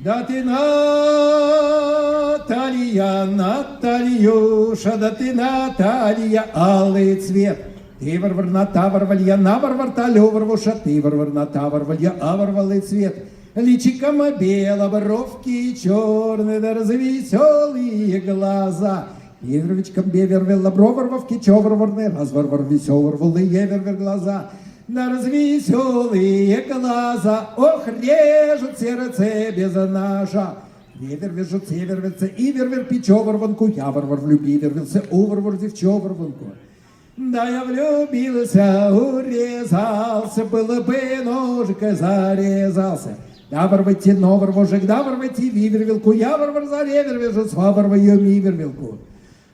Да ты, Наталья, Натальюша, да ты, Наталья, алый цвет. Ты варвар на тавр, валья на варвар, талю варвуша, ты варвар на тавр, валья аварвалый цвет. Личиком бело, бровки черные, да развеселые глаза. Евервичком бевер, велоброварвовки, човарварные, разварвар веселвар, волы евервер глаза. Да развеселые глаза, ох, режут сердце без ножа. Вевер вяжут, север вяжется, ивер печеварванку, яварвар влюбивер, уварвар девчеварванку. Да я влюбился, урезался, было бы ножикой зарезался. Да ворвайте новар вожик, да ворвайте вивервилку, я варвар заревер вяжу, сваварва ее мивервилку.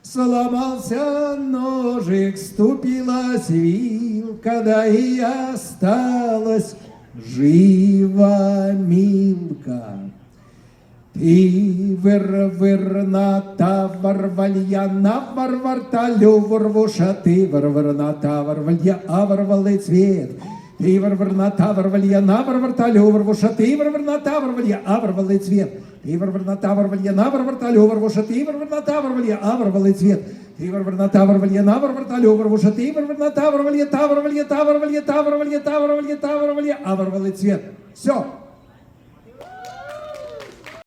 Сломался ножик, ступилась вилка, да и осталась жива Милка. Ты выр на тавар, валья на варвар, талю варвуша, ты варвар на тавар, валья аварвалый цвет. Ты варвар на тавар, валья на варвар, талю варвуша, ты варвар на тавар, валья аварвалый цвет. Ты варвар на тавар, валья на варвар, талю варвуша, ты варвар на тавар, валья аварвалый цвет. Ты варвар на тавар, валья на варвар, талю варвуша, ты варвар на тавар, валья тавар, валья тавар, валья тавар, валья тавар, валья тавар, валья аварвалый цвет. Все.